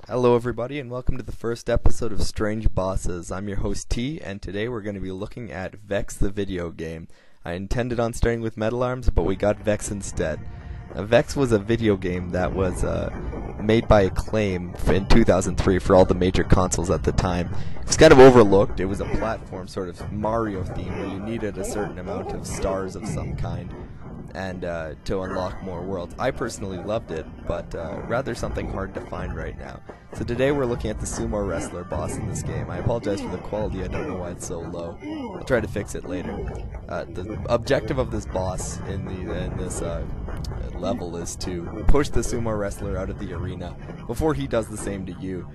Hello everybody and welcome to the first episode of Strange Bosses. I'm your host T, and today we're going to be looking at Vexx the video game. I intended on starting with Metal Arms, but we got Vexx instead. Vexx was a video game that was made by Acclaim in 2003 for all the major consoles at the time. It was kind of overlooked. It was a platform sort of Mario theme where you needed a certain amount of stars of some kind and to unlock more worlds. I personally loved it, but rather something hard to find right now. So today we're looking at the sumo wrestler boss in this game. I apologize for the quality, I don't know why it's so low. I'll try to fix it later. The objective of this boss in this level is to push the sumo wrestler out of the arena before he does the same to you.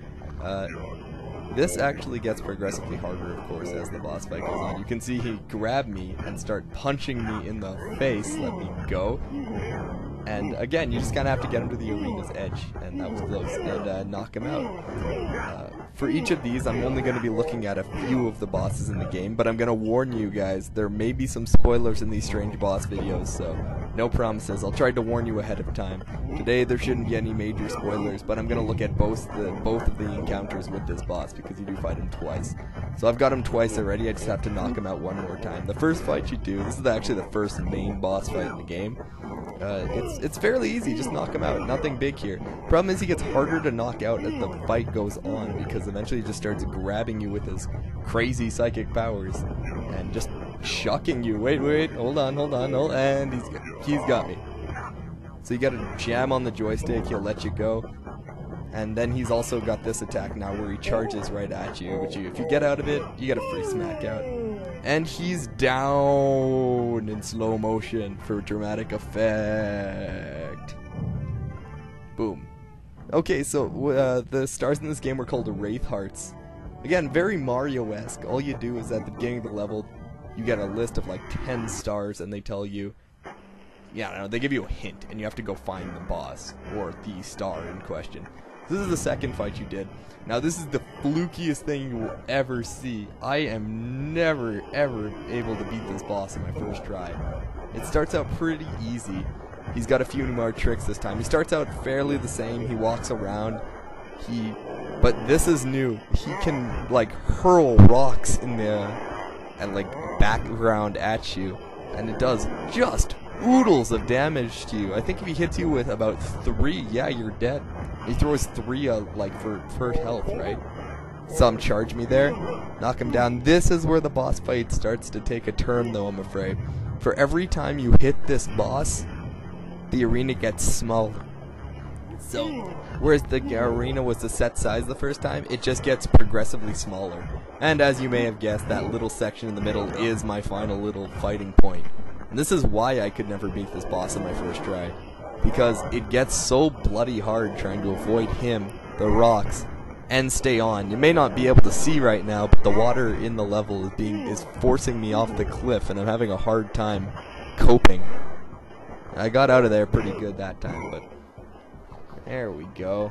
This actually gets progressively harder, of course, as the boss fight goes on. You can see he grabbed me and start punching me in the face, let me go. And again, you just kind of have to get him to the arena's edge, and that was close, and knock him out. For each of these, I'm only going to be looking at a few of the bosses in the game, but I'm going to warn you guys, there may be some spoilers in these strange boss videos, so no promises. I'll try to warn you ahead of time. Today, there shouldn't be any major spoilers, but I'm going to look at both of the encounters with this boss, because you do fight him twice. So I've got him twice already, I just have to knock him out one more time. The first fight you do, this is actually the first main boss fight in the game. It's fairly easy, just knock him out, nothing big here. Problem is he gets harder to knock out as the fight goes on, because eventually he just starts grabbing you with his crazy psychic powers and just shucking you. Wait, hold on, and he's got me. So you gotta jam on the joystick, he'll let you go. And then he's also got this attack now where he charges right at you, which if you get out of it, you get a free smack out. And he's down in slow motion for dramatic effect. Boom. Okay, so the stars in this game were called Wraith Hearts. Again, very Mario-esque. All you do is at the beginning of the level, you get a list of like 10 stars, and they tell you, yeah, I don't know, they give you a hint, and you have to go find the boss, or the star in question. This is the second fight you did. Now this is the flukiest thing you will ever see. I am never ever able to beat this boss in my first try. It starts out pretty easy. He's got a few more tricks this time. He starts out fairly the same. He walks around. But this is new. He can like hurl rocks in the like background at you, and it does just oodles of damage to you. I think if he hits you with about 3, yeah, you're dead. He throws 3 like for health, right? Some charge me there, knock him down. This is where the boss fight starts to take a turn, though, I'm afraid. For every time you hit this boss, the arena gets smaller. So, whereas the arena was the set size the first time, it just gets progressively smaller. And as you may have guessed, that little section in the middle is my final little fighting point. And this is why I could never beat this boss in my first try. Because it gets so bloody hard trying to avoid him, the rocks, and stay on. You may not be able to see right now, but the water in the level is forcing me off the cliff, and I'm having a hard time coping. I got out of there pretty good that time, but there we go.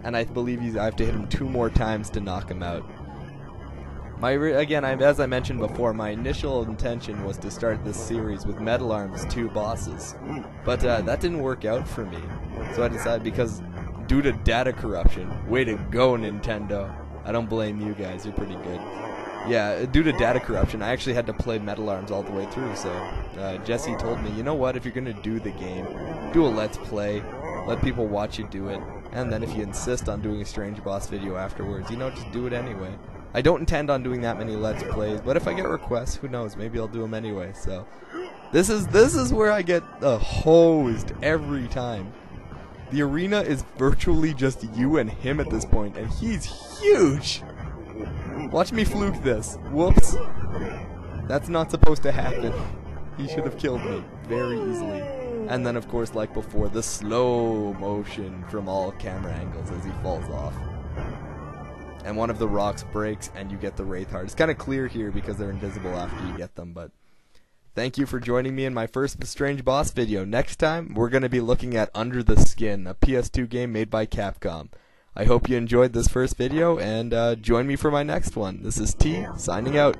And I believe I have to hit him 2 more times to knock him out. Again, as I mentioned before, my initial intention was to start this series with Metal Arms 2 bosses, but that didn't work out for me. So I decided, because due to data corruption, way to go Nintendo, I don't blame you guys, you're pretty good. Yeah, due to data corruption, I actually had to play Metal Arms all the way through, so Jesse told me, you know what, if you're going to do the game, do a Let's Play, let people watch you do it, and then if you insist on doing a Strange Boss video afterwards, you know, just do it anyway. I don't intend on doing that many Let's Plays, but if I get requests, who knows, maybe I'll do them anyway, so. This is where I get hosed every time. The arena is virtually just you and him at this point, and he's huge! Watch me fluke this. Whoops. That's not supposed to happen. He should have killed me very easily. And then, of course, like before, the slow motion from all camera angles as he falls off. And one of the rocks breaks, and you get the Wraith Heart. It's kind of clear here because they're invisible after you get them, but thank you for joining me in my first Strange Boss video. Next time, we're going to be looking at Under the Skin, a PS2 game made by Capcom. I hope you enjoyed this first video, and join me for my next one. This is T, signing out.